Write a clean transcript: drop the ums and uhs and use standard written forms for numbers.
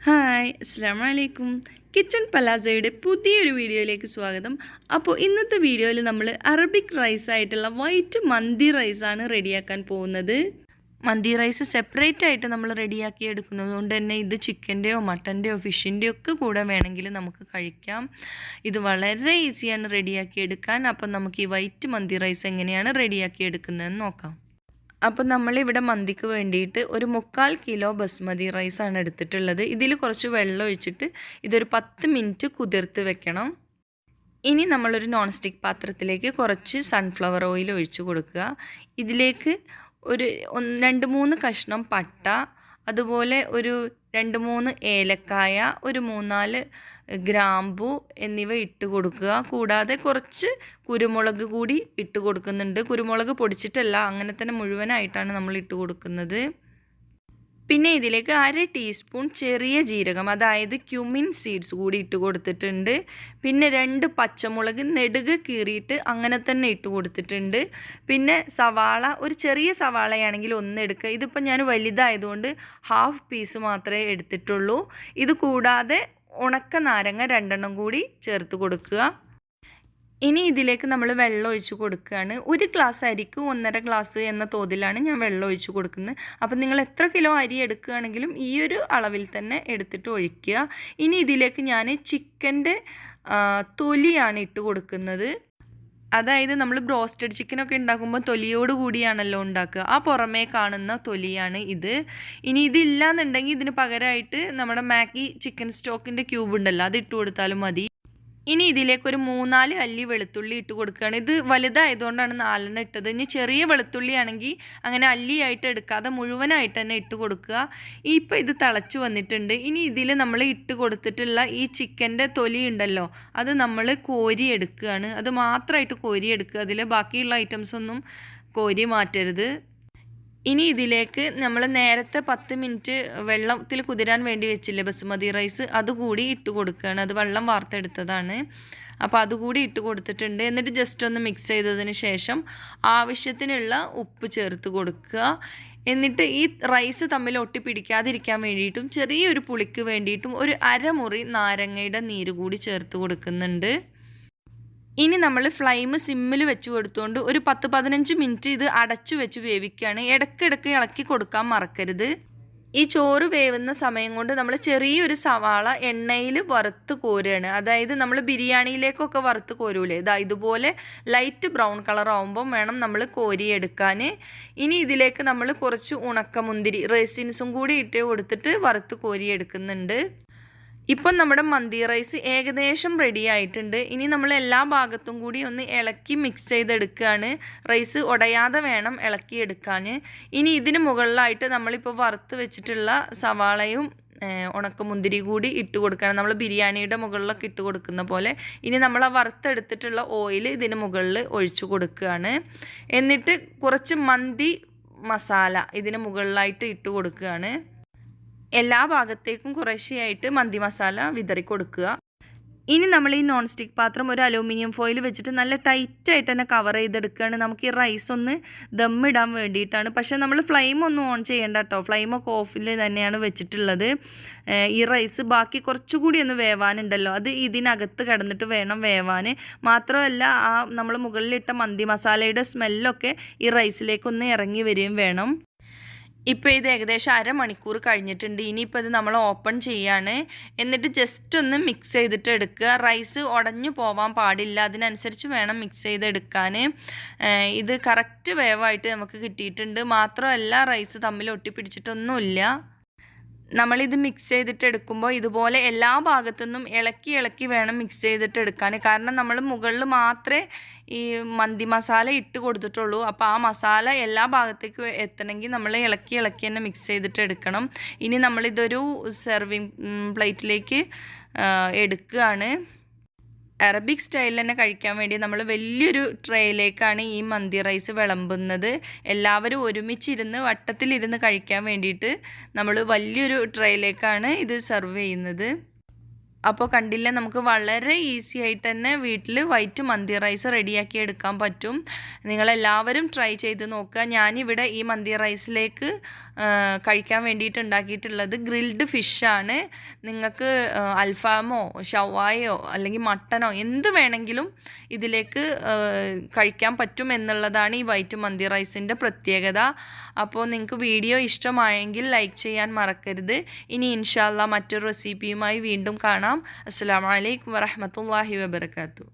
Hi അസ്സലാമു അലൈക്കും. Kitchen പലാസോയുടെ പുതിയൊരു വീഡിയോയിലേക്ക് സ്വാഗതം. അപ്പോൾ ഇന്നത്തെ വീഡിയോയിൽ നമ്മൾ അറബിക് റൈസ് ആയിട്ടുള്ള വൈറ്റ് മന്തി റൈസാണ് റെഡിയാക്കാൻ പോകുന്നത്. മന്തി റൈസ് സെപ്പറേറ്റ് ആയിട്ട് നമ്മൾ റെഡിയാക്കി എടുക്കുന്നത് കൊണ്ട് തന്നെ ഇത് ചിക്കൻ്റെയോ മട്ടൻ്റെയോ ഫിഷിൻ്റെയോ ഒക്കെ കൂടെ വേണമെങ്കിൽ നമുക്ക് കഴിക്കാം. ഇത് വളരെ ഈസിയാണ് റെഡിയാക്കി എടുക്കാൻ. അപ്പം നമുക്ക് ഈ വൈറ്റ് മന്തി റൈസ് എങ്ങനെയാണ് റെഡിയാക്കി എടുക്കുന്നതെന്ന് നോക്കാം. അപ്പോൾ നമ്മളിവിടെ മന്തിക്ക് വേണ്ടിയിട്ട് ഒരു 3/4 കിലോ ബസ്മതി റൈസാണ് എടുത്തിട്ടുള്ളത്. ഇതിൽ കുറച്ച് വെള്ളം ഒഴിച്ചിട്ട് ഇതൊരു 10 മിനിറ്റ് കുതിർത്ത് വെക്കണം. ഇനി നമ്മളൊരു നോൺ സ്റ്റിക്ക് പാത്രത്തിലേക്ക് കുറച്ച് സൺഫ്ലവർ ഓയിൽ ഒഴിച്ചു കൊടുക്കുക. ഇതിലേക്ക് ഒരു 2-3 കഷ്ണം പട്ട, അതുപോലെ ഒരു 2-3 ഏലക്കായ, ഒരു 3-4 ഗ്രാമ്പു എന്നിവ ഇട്ട് കൊടുക്കുക. കൂടാതെ കുറച്ച് കുരുമുളക് കൂടി ഇട്ട് കൊടുക്കുന്നുണ്ട്. കുരുമുളക് പൊടിച്ചിട്ടല്ല, അങ്ങനെ തന്നെ മുഴുവനായിട്ടാണ് നമ്മൾ ഇട്ട് കൊടുക്കുന്നത്. പിന്നെ ഇതിലേക്ക് 1/2 ടീസ്പൂൺ ചെറിയ ജീരകം, അതായത് ക്യുമിൻ സീഡ്സ് കൂടി ഇട്ട് കൊടുത്തിട്ടുണ്ട്. പിന്നെ 2 പച്ചമുളക് നെടുക് കീറിയിട്ട് അങ്ങനെ തന്നെ ഇട്ട് കൊടുത്തിട്ടുണ്ട്. പിന്നെ സവാള, ഒരു ചെറിയ സവാളയാണെങ്കിൽ 1 എടുക്കുക. ഇതിപ്പോൾ ഞാൻ വലുതായതുകൊണ്ട് 1/2 പീസ് മാത്രമേ എടുത്തിട്ടുള്ളൂ. ഇത് കൂടാതെ ഉണക്ക നാരങ്ങ 2 കൂടി ചേർത്ത് കൊടുക്കുക. ഇനി ഇതിലേക്ക് നമ്മൾ വെള്ളം ഒഴിച്ച് കൊടുക്കുകയാണ്. 1 ഗ്ലാസ് അരിക്ക് 1.5 ഗ്ലാസ് എന്ന തോതിലാണ് ഞാൻ വെള്ളം ഒഴിച്ച് കൊടുക്കുന്നത്. അപ്പം നിങ്ങൾ എത്ര കിലോ അരി എടുക്കുകയാണെങ്കിലും ഈ ഒരു അളവിൽ തന്നെ എടുത്തിട്ട് ഒഴിക്കുക. ഇനി ഇതിലേക്ക് ഞാൻ ചിക്കൻ്റെ തൊലിയാണ് ഇട്ട് കൊടുക്കുന്നത്. അതായത് നമ്മൾ ബ്രോസ്റ്റഡ് ചിക്കനൊക്കെ ഉണ്ടാക്കുമ്പോൾ തൊലിയോട് കൂടിയാണല്ലോ ഉണ്ടാക്കുക. ആ പുറമേ കാണുന്ന തൊലിയാണ് ഇത്. ഇനി ഇതില്ലാന്നുണ്ടെങ്കിൽ ഇതിന് പകരമായിട്ട് നമ്മുടെ മാഗി ചിക്കൻ സ്റ്റോക്കിൻ്റെ ക്യൂബ് ഉണ്ടല്ലോ, അത് ഇട്ട് കൊടുത്താലും മതി. ഇനി ഇതിലേക്കൊരു 3-4 അല്ലി വെളുത്തുള്ളി ഇട്ട് കൊടുക്കുകയാണ്. ഇത് വലുതായതുകൊണ്ടാണ് 4 ഇട്ടത്. ഇനി ചെറിയ വെളുത്തുള്ളി ആണെങ്കിൽ അങ്ങനെ അല്ലിയായിട്ട് എടുക്കാതെ മുഴുവനായിട്ട് തന്നെ ഇട്ട് കൊടുക്കുക. ഇപ്പോൾ ഇത് തിളച്ച് വന്നിട്ടുണ്ട്. ഇനി ഇതിൽ നമ്മൾ ഇട്ട് കൊടുത്തിട്ടുള്ള ഈ ചിക്കൻ്റെ തൊലി ഉണ്ടല്ലോ, അത് നമ്മൾ കോരി എടുക്കുകയാണ്. അത് മാത്രമായിട്ട് കോരി എടുക്കുക. അതിൽ ബാക്കിയുള്ള ഐറ്റംസ് ഒന്നും കോരി മാറ്റരുത്. ഇനി ഇതിലേക്ക് നമ്മൾ നേരത്തെ 10 മിനിറ്റ് വെള്ളത്തിൽ കുതിരാൻ വേണ്ടി വെച്ചില്ലേ ബസുമതി റൈസ്, അതുകൂടി ഇട്ട് കൊടുക്കുകയാണ്. അത് വെള്ളം വാർത്തെടുത്തതാണ്. അപ്പോൾ അതുകൂടി ഇട്ട് കൊടുത്തിട്ടുണ്ട്. എന്നിട്ട് ജസ്റ്റ് ഒന്ന് മിക്സ് ചെയ്തതിന് ശേഷം ആവശ്യത്തിനുള്ള ഉപ്പ് ചേർത്ത് കൊടുക്കുക. എന്നിട്ട് ഈ റൈസ് തമ്മിൽ ഒട്ടിപ്പിടിക്കാതിരിക്കാൻ വേണ്ടിയിട്ടും ചെറിയൊരു പുളിക്ക് വേണ്ടിയിട്ടും ഒരു 1/2 മുറി നാരങ്ങയുടെ നീര് കൂടി ചേർത്ത് കൊടുക്കുന്നുണ്ട്. ഇനി നമ്മൾ ഫ്ലെയിം സിമ്മിൽ വെച്ച് കൊടുത്തുകൊണ്ട് ഒരു 10-15 മിനിറ്റ് ഇത് അടച്ചു വെച്ച് വേവിക്കുകയാണ്. ഇടയ്ക്കിടയ്ക്ക് ഇളക്കി കൊടുക്കാൻ മറക്കരുത്. ഈ ചോറ് വേവുന്ന സമയം കൊണ്ട് നമ്മൾ ചെറിയൊരു സവാള എണ്ണയിൽ വറുത്ത് കോരുകയാണ്. അതായത് നമ്മൾ ബിരിയാണിയിലേക്കൊക്കെ വറുത്ത് കോരൂലേ, ഇതുപോലെ ലൈറ്റ് ബ്രൗൺ കളർ ആകുമ്പം വേണം നമ്മൾ കോരിയെടുക്കാൻ. ഇനി ഇതിലേക്ക് നമ്മൾ കുറച്ച് ഉണക്കമുന്തിരി റേസിൻസും കൂടി ഇട്ട് കൊടുത്തിട്ട് വറുത്ത് കോരിയെടുക്കുന്നുണ്ട്. ഇപ്പം നമ്മുടെ മന്തി റൈസ് ഏകദേശം റെഡി ആയിട്ടുണ്ട്. ഇനി നമ്മൾ എല്ലാ ഭാഗത്തും കൂടി ഒന്ന് ഇളക്കി മിക്സ് ചെയ്തെടുക്കുകയാണ്. റൈസ് ഉടയാതെ വേണം ഇളക്കിയെടുക്കാൻ. ഇനി ഇതിന് മുകളിലായിട്ട് നമ്മളിപ്പോൾ വറുത്ത് വെച്ചിട്ടുള്ള സവാളയും ഉണക്കമുന്തിരി കൂടി ഇട്ട് കൊടുക്കുകയാണ്. നമ്മൾ ബിരിയാണിയുടെ മുകളിലൊക്കെ ഇട്ട് കൊടുക്കുന്ന പോലെ. ഇനി നമ്മൾ ആ വറുത്തെടുത്തിട്ടുള്ള ഓയിൽ ഇതിന് മുകളിൽ ഒഴിച്ചു കൊടുക്കുകയാണ്. എന്നിട്ട് കുറച്ച് മന്തി മസാല ഇതിന് മുകളിലായിട്ട് ഇട്ട് കൊടുക്കുകയാണ്. എല്ലാ ഭാഗത്തേക്കും കുറേശ്ശെയായിട്ട് മന്തി മസാല വിതറി കൊടുക്കുക. ഇനി നമ്മൾ ഈ നോൺ സ്റ്റിക്ക് പാത്രം ഒരു അലൂമിനിയം ഫോയിൽ വെച്ചിട്ട് നല്ല ടൈറ്റായിട്ട് തന്നെ കവർ ചെയ്തെടുക്കുകയാണ്. നമുക്ക് ഈ റൈസ് ഒന്ന് ദമ്മിടാൻ വേണ്ടിയിട്ടാണ്. പക്ഷേ നമ്മൾ ഫ്ലെയിം ഒന്നും ഓൺ ചെയ്യേണ്ട കേട്ടോ. ഫ്ലെയിമൊക്കെ ഓഫിൽ തന്നെയാണ് വെച്ചിട്ടുള്ളത്. ഈ റൈസ് ബാക്കി കുറച്ചുകൂടി ഒന്ന് വേവാനുണ്ടല്ലോ, അത് ഇതിനകത്ത് കിടന്നിട്ട് വേണം വേവാൻ. മാത്രമല്ല നമ്മൾ മുകളിലിട്ട മന്തി മസാലയുടെ സ്മെല്ലൊക്കെ ഈ റൈസിലേക്കൊന്ന് ഇറങ്ങി വരികയും വേണം. ഇപ്പോൾ ഇത് ഏകദേശം 1/2 മണിക്കൂർ കഴിഞ്ഞിട്ടുണ്ട്. ഇനിയിപ്പോൾ ഇത് നമ്മൾ ഓപ്പൺ ചെയ്യാണ്. എന്നിട്ട് ജസ്റ്റ് ഒന്ന് മിക്സ് ചെയ്തിട്ട് എടുക്കുക. റൈസ് ഉടഞ്ഞു പോവാൻ പാടില്ല, അതിനനുസരിച്ച് വേണം മിക്സ് ചെയ്തെടുക്കാൻ. ഇത് കറക്റ്റ് വേവായിട്ട് നമുക്ക് കിട്ടിയിട്ടുണ്ട്. മാത്രമല്ല റൈസ് തമ്മിൽ ഒട്ടിപ്പിടിച്ചിട്ടൊന്നുമില്ല. നമ്മളിത് മിക്സ് ചെയ്തിട്ട് എടുക്കുമ്പോൾ ഇതുപോലെ എല്ലാ ഭാഗത്തുനിന്നും ഇളക്കി വേണം മിക്സ് ചെയ്തിട്ട് എടുക്കാൻ. കാരണം നമ്മൾ മുകളിൽ മാത്രമേ ഈ മന്തി മസാല ഇട്ട് കൊടുത്തിട്ടുള്ളൂ. അപ്പോൾ ആ മസാല എല്ലാ ഭാഗത്തേക്കും എത്തണമെങ്കിൽ നമ്മൾ ഇളക്കി തന്നെ മിക്സ് ചെയ്തിട്ട് എടുക്കണം. ഇനി നമ്മളിതൊരു സെർവിങ് പ്ലേറ്റിലേക്ക് എടുക്കുകയാണ്. അറബിക് സ്റ്റൈലിൽ തന്നെ കഴിക്കാൻ വേണ്ടി നമ്മൾ വലിയൊരു ട്രേയിലേക്കാണ് ഈ മന്തി റൈസ് വിളമ്പുന്നത്. എല്ലാവരും ഒരുമിച്ചിരുന്ന് വട്ടത്തിലിരുന്ന് കഴിക്കാൻ വേണ്ടിയിട്ട് നമ്മൾ വലിയൊരു ട്രേയിലേക്കാണ് ഇത് സെർവ് ചെയ്യുന്നത്. അപ്പോൾ കണ്ടില്ലേ, നമുക്ക് വളരെ ഈസി ആയിട്ട് തന്നെ വീട്ടിൽ വൈറ്റ് മന്തി റൈസ് റെഡിയാക്കി എടുക്കാൻ പറ്റും. നിങ്ങളെല്ലാവരും ട്രൈ ചെയ്ത് നോക്കുക. ഞാനിവിടെ ഈ മന്തി റൈസിലേക്ക് കഴിക്കാൻ വേണ്ടിയിട്ട് ഉണ്ടാക്കിയിട്ടുള്ളത് ഗ്രിൽഡ് ഫിഷാണ്. നിങ്ങൾക്ക് അൽഫാമോ ഷവായോ അല്ലെങ്കിൽ മട്ടനോ എന്ത് വേണമെങ്കിലും ഇതിലേക്ക് കഴിക്കാൻ പറ്റും എന്നുള്ളതാണ് ഈ വൈറ്റ് മന്തി റൈസിൻ്റെ പ്രത്യേകത. അപ്പോൾ നിങ്ങൾക്ക് വീഡിയോ ഇഷ്ടമായെങ്കിൽ ലൈക്ക് ചെയ്യാൻ മറക്കരുത്. ഇനി ഇൻഷാ അല്ലാഹ് മറ്റൊരു റെസിപ്പിയുമായി വീണ്ടും കാണാം. അസ്സലാമു അലൈക്കും വറഹ്മത്തുള്ളാഹി വബറകാതുഹു.